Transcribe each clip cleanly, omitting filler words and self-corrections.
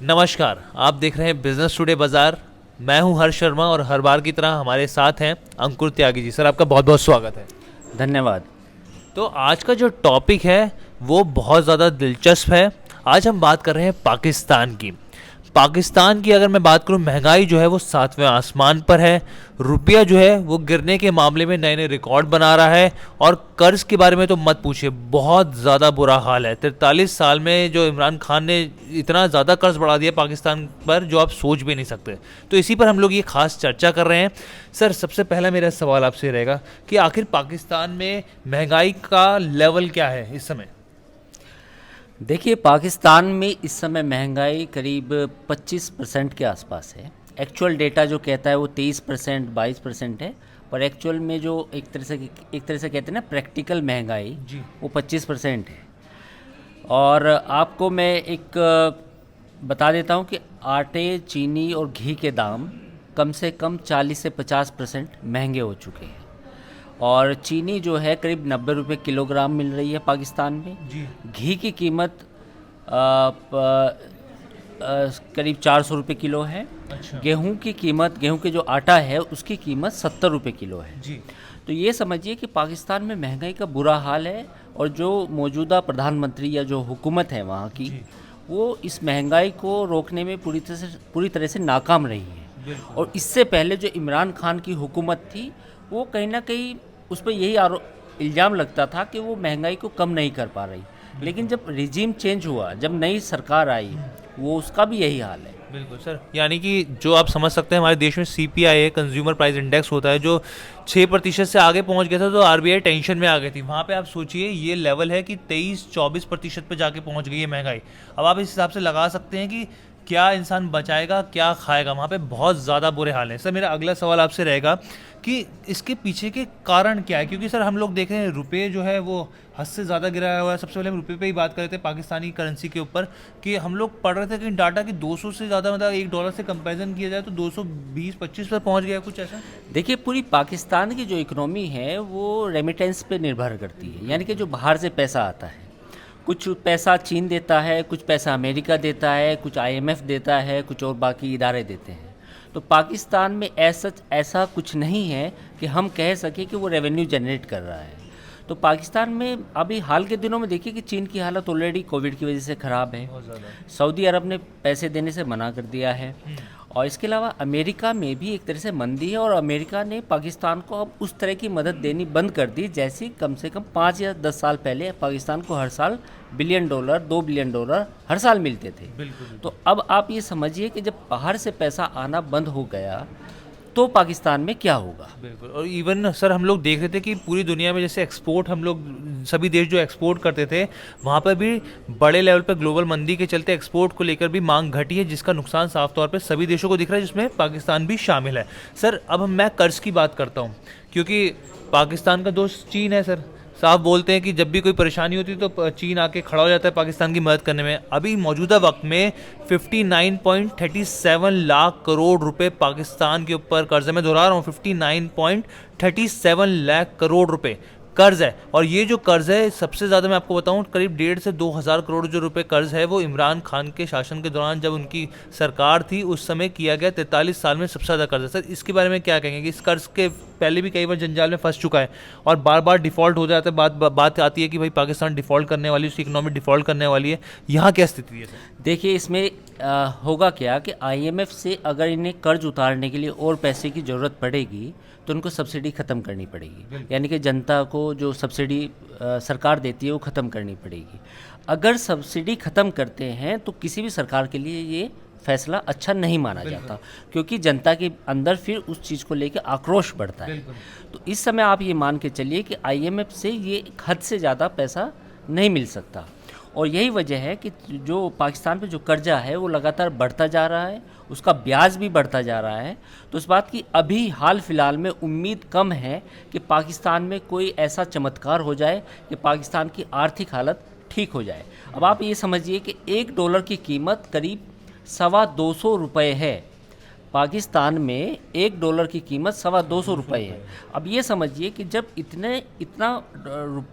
नमस्कार, आप देख रहे हैं बिजनेस टुडे बाजार। मैं हूं हर्ष शर्मा और हर बार की तरह हमारे साथ हैं अंकुर त्यागी जी। सर, आपका बहुत बहुत स्वागत है। धन्यवाद। तो आज का जो टॉपिक है वो बहुत ज़्यादा दिलचस्प है। आज हम बात कर रहे हैं पाकिस्तान की। पाकिस्तान की अगर मैं बात करूं, महंगाई जो है वो सातवें आसमान पर है। रुपया जो है वो गिरने के मामले में नए नए रिकॉर्ड बना रहा है। और कर्ज के बारे में तो मत पूछिए, बहुत ज़्यादा बुरा हाल है। 43 साल में जो इमरान खान ने इतना ज़्यादा कर्ज बढ़ा दिया पाकिस्तान पर, जो आप सोच भी नहीं सकते। तो इसी पर हम लोग ये खास चर्चा कर रहे हैं। सर, सबसे पहला मेरा सवाल आपसे रहेगा कि आखिर पाकिस्तान में महंगाई का लेवल क्या है इस समय? देखिए, पाकिस्तान में इस समय महंगाई करीब 25% के आसपास है। एक्चुअल डेटा जो कहता है वो 23% 22% है, पर एक्चुअल में जो एक तरह से कहते हैं ना प्रैक्टिकल महंगाई जी। वो 25% है। और आपको मैं एक बता देता हूँ कि आटे, चीनी और घी के दाम कम से कम 40 से 50% महंगे हो चुके हैं। और चीनी जो है करीब 90 रुपये किलोग्राम मिल रही है पाकिस्तान में। जी। घी की कीमत करीब 400 रुपये किलो है। अच्छा। गेहूं के जो आटा है उसकी कीमत 70 रुपये किलो है। जी। तो ये समझिए कि पाकिस्तान में महंगाई का बुरा हाल है। और जो मौजूदा प्रधानमंत्री या जो हुकूमत है वहाँ की, वो इस महंगाई को रोकने में पूरी तरह से नाकाम रही है। और इससे पहले जो इमरान खान की हुकूमत थी, वो कहीं ना कहीं उस पर यही इल्ज़ाम लगता था कि वो महंगाई को कम नहीं कर पा रही। लेकिन जब रिजीम चेंज हुआ, जब नई सरकार आई, वो उसका भी यही हाल है। बिल्कुल सर, यानी कि जो आप समझ सकते हैं, हमारे देश में सीपीआई कंज्यूमर प्राइस इंडेक्स होता है, जो 6% से आगे पहुंच गया था तो आरबीआई टेंशन में आ गई थी। वहाँ पे आप सोचिए ये लेवल है कि 23-24% पे जाके पहुंच गई है महंगाई। अब आप इस हिसाब से लगा सकते हैं कि क्या इंसान बचाएगा, क्या खाएगा। वहाँ पे बहुत ज़्यादा बुरे हाल हैं। सर, मेरा अगला सवाल आपसे रहेगा कि इसके पीछे के कारण क्या है, क्योंकि सर हम लोग देख रहे हैं रुपये जो है वो हद से ज़्यादा गिराया हुआ है। सबसे पहले हम रुपये पे ही बात कर रहे थे, पाकिस्तानी करेंसी के ऊपर, कि हम लोग पढ़ रहे थे कि डाटा कि 200 से ज़्यादा, मतलब $1 से कंपैरिजन किया जाए तो 220-25 पर पहुँच गया, कुछ ऐसा। देखिए, पूरी पाकिस्तान की जो इकोनॉमी है वो रेमिटेंस पे निर्भर करती है, यानी कि जो बाहर से पैसा आता है। कुछ पैसा चीन देता है, कुछ पैसा अमेरिका देता है, कुछ आईएमएफ देता है, कुछ और बाकी इदारे देते हैं। तो पाकिस्तान में ऐसा कुछ नहीं है कि हम कह सकें कि वो रेवेन्यू जनरेट कर रहा है। तो पाकिस्तान में अभी हाल के दिनों में देखिए कि चीन की हालत ऑलरेडी कोविड की वजह से ख़राब है। सऊदी अरब ने पैसे देने से मना कर दिया है। और इसके अलावा अमेरिका में भी एक तरह से मंदी है, और अमेरिका ने पाकिस्तान को अब उस तरह की मदद देनी बंद कर दी जैसी कम से कम 5 या 10 साल पहले पाकिस्तान को हर साल $1 बिलियन, $2 बिलियन हर साल मिलते थे। बिल्कुल। तो अब आप ये समझिए कि जब बाहर से पैसा आना बंद हो गया तो पाकिस्तान में क्या होगा। बिल्कुल। और इवन सर हम लोग देख रहे थे कि पूरी दुनिया में जैसे एक्सपोर्ट, हम लोग सभी देश जो एक्सपोर्ट करते थे, वहाँ पर भी बड़े लेवल पर ग्लोबल मंदी के चलते एक्सपोर्ट को लेकर भी मांग घटी है, जिसका नुकसान साफ तौर पे सभी देशों को दिख रहा है, जिसमें पाकिस्तान भी शामिल है। सर, अब मैं कर्ज की बात करता हूँ, क्योंकि पाकिस्तान का दोस्त चीन है। सर, साफ बोलते हैं कि जब भी कोई परेशानी होती है तो चीन आके खड़ा हो जाता है पाकिस्तान की मदद करने में। अभी मौजूदा वक्त में 59.37 लाख करोड़ रुपए पाकिस्तान के ऊपर कर्ज है। मैं दोहरा रहा हूँ, 59.37 लाख करोड़ रुपए कर्ज है। और ये जो कर्ज है, सबसे ज़्यादा मैं आपको बताऊं, करीब 1.5 से 2 हज़ार करोड़ जो रुपए कर्ज है, वो इमरान खान के शासन के दौरान, जब उनकी सरकार थी उस समय किया गया। 43 साल में सबसे ज़्यादा कर्ज है। सर, इसके बारे में क्या कहेंगे कि इस कर्ज के पहले भी कई बार जंजाल में फंस चुका है और बार बार डिफ़ॉल्ट हो जाता है। बात आती है कि भाई पाकिस्तान डिफ़ॉल्ट करने वाली, उसकी इकोनॉमी डिफ़ॉल्ट करने वाली है। यहाँ क्या स्थिति है सर? देखिए, इसमें होगा क्या कि आईएमएफ से अगर इन्हें कर्ज उतारने के लिए और पैसे की ज़रूरत पड़ेगी तो उनको सब्सिडी ख़त्म करनी पड़ेगी, यानी कि जनता को जो सब्सिडी सरकार देती है वो ख़त्म करनी पड़ेगी। अगर सब्सिडी ख़त्म करते हैं तो किसी भी सरकार के लिए ये फैसला अच्छा नहीं माना जाता, क्योंकि जनता के अंदर फिर उस चीज़ को लेकर आक्रोश बढ़ता है। तो इस समय आप ये मान के चलिए कि आईएमएफ से ये हद से ज़्यादा पैसा नहीं मिल सकता। और यही वजह है कि जो पाकिस्तान पे जो कर्जा है वो लगातार बढ़ता जा रहा है, उसका ब्याज भी बढ़ता जा रहा है। तो इस बात की अभी हाल फिलहाल में उम्मीद कम है कि पाकिस्तान में कोई ऐसा चमत्कार हो जाए कि पाकिस्तान की आर्थिक हालत ठीक हो जाए। अब आप ये समझिए कि $1 की कीमत करीब 225 रुपये है। पाकिस्तान में $1 की कीमत $225 है। अब ये समझिए कि जब इतना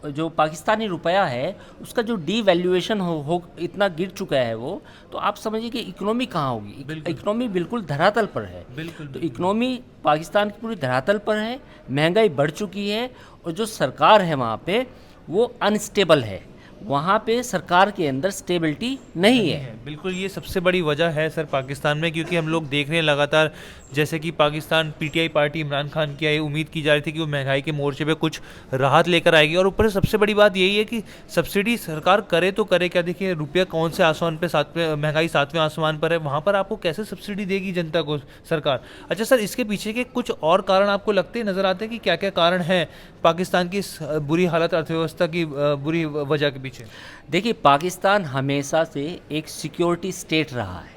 जो पाकिस्तानी रुपया है उसका जो डीवैल्यूएशन हो इतना गिर चुका है वो, तो आप समझिए कि इकोनॉमी कहाँ होगी। इकोनॉमी बिल्कुल धरातल पर है। तो इकोनॉमी पाकिस्तान की पूरी धरातल पर है, महंगाई बढ़ चुकी है और जो सरकार है वहाँ पे वो अनस्टेबल है। वहाँ पे सरकार के अंदर स्टेबिलिटी नहीं है। बिल्कुल, ये सबसे बड़ी वजह है सर पाकिस्तान में, क्योंकि हम लोग देख रहे हैं लगातार जैसे कि पाकिस्तान पीटीआई पार्टी इमरान खान की आई, उम्मीद की जा रही थी कि वो महंगाई के मोर्चे पे कुछ राहत लेकर आएगी। और ऊपर से सबसे बड़ी बात यही है कि सब्सिडी सरकार करे तो करे क्या। देखिए रुपया कौन से आसमान पे, सातवें महंगाई 7वें आसमान पर है, वहाँ पर आपको कैसे सब्सिडी देगी जनता को सरकार। अच्छा सर, इसके पीछे के कुछ और कारण आपको लगते नजर आते हैं कि क्या क्या कारण है पाकिस्तान की इस बुरी हालत अर्थव्यवस्था की बुरी वजह के पीछे? देखिए, पाकिस्तान हमेशा से एक सिक्योरिटी स्टेट रहा है,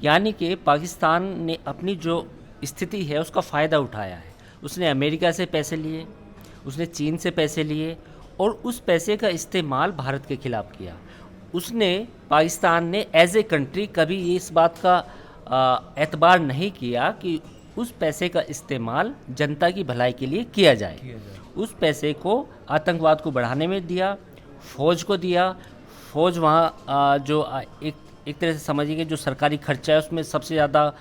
यानी कि पाकिस्तान ने अपनी जो स्थिति है उसका फ़ायदा उठाया है। उसने अमेरिका से पैसे लिए, उसने चीन से पैसे लिए और उस पैसे का इस्तेमाल भारत के खिलाफ किया। पाकिस्तान ने एज ए कंट्री कभी इस बात का एतबार नहीं किया कि उस पैसे का इस्तेमाल जनता की भलाई के लिए किया जाए। उस पैसे को आतंकवाद को बढ़ाने में दिया, फ़ौज को दिया। फ़ौज वहाँ जो एक तरह से समझिए कि जो सरकारी खर्चा है उसमें सबसे ज़्यादा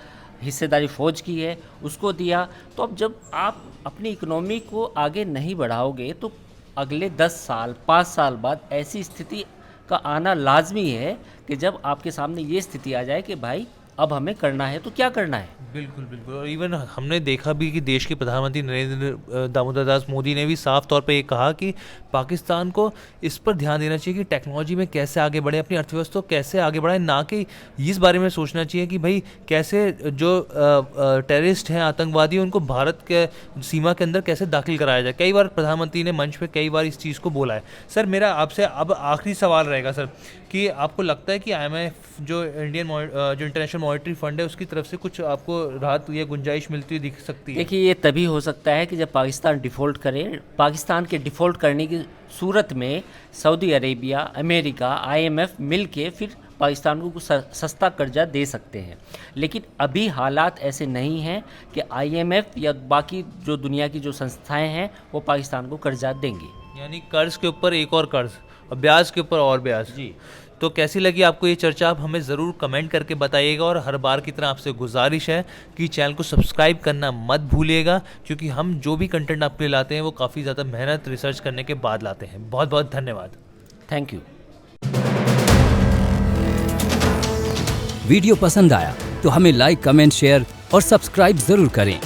हिस्सेदारी फ़ौज की है, उसको दिया। तो अब जब आप अपनी इकोनॉमी को आगे नहीं बढ़ाओगे तो अगले 10 साल 5 साल बाद ऐसी स्थिति का आना लाजमी है कि जब आपके सामने ये स्थिति आ जाए कि भाई अब हमें करना है तो क्या करना है। बिल्कुल बिल्कुल। और इवन हमने देखा भी कि देश के प्रधानमंत्री नरेंद्र दामोदर दास मोदी ने भी साफ तौर पे ये कहा कि पाकिस्तान को इस पर ध्यान देना चाहिए कि टेक्नोलॉजी में कैसे आगे बढ़े, अपनी अर्थव्यवस्था को कैसे आगे बढ़ाए, ना कि इस बारे में सोचना चाहिए कि भाई कैसे जो टेररिस्ट हैं, आतंकवादी, उनको भारत के सीमा के अंदर कैसे दाखिल कराया जाए। कई बार प्रधानमंत्री ने मंच पर कई बार इस चीज़ को बोला है। सर मेरा आपसे अब आखिरी सवाल रहेगा सर कि आपको लगता है कि IMF जो इंटरनेशनल मॉनेटरी फंड है उसकी तरफ से कुछ आपको राहत या गुंजाइश मिलती हुई दिख सकती है? देखिए, ये तभी हो सकता है कि जब पाकिस्तान डिफ़ॉल्ट करे। पाकिस्तान के डिफ़ॉल्ट करने की सूरत में सऊदी अरेबिया, अमेरिका, IMF मिल के फिर पाकिस्तान को कुछ सस्ता कर्जा दे सकते हैं। लेकिन अभी हालात ऐसे नहीं हैं कि IMF या बाकी जो दुनिया की जो संस्थाएं हैं वो पाकिस्तान को कर्जा देंगी। यानी कर्ज के ऊपर एक और कर्ज और ब्याज के ऊपर और ब्याज। जी। तो कैसी लगी आपको ये चर्चा, आप हमें ज़रूर कमेंट करके बताइएगा। और हर बार की तरह आपसे गुजारिश है कि चैनल को सब्सक्राइब करना मत भूलिएगा, क्योंकि हम जो भी कंटेंट आपके लिए लाते हैं वो काफ़ी ज़्यादा मेहनत रिसर्च करने के बाद लाते हैं। बहुत बहुत धन्यवाद। Thank you. वीडियो पसंद आया तो हमें लाइक, कमेंट, शेयर और सब्सक्राइब ज़रूर करें।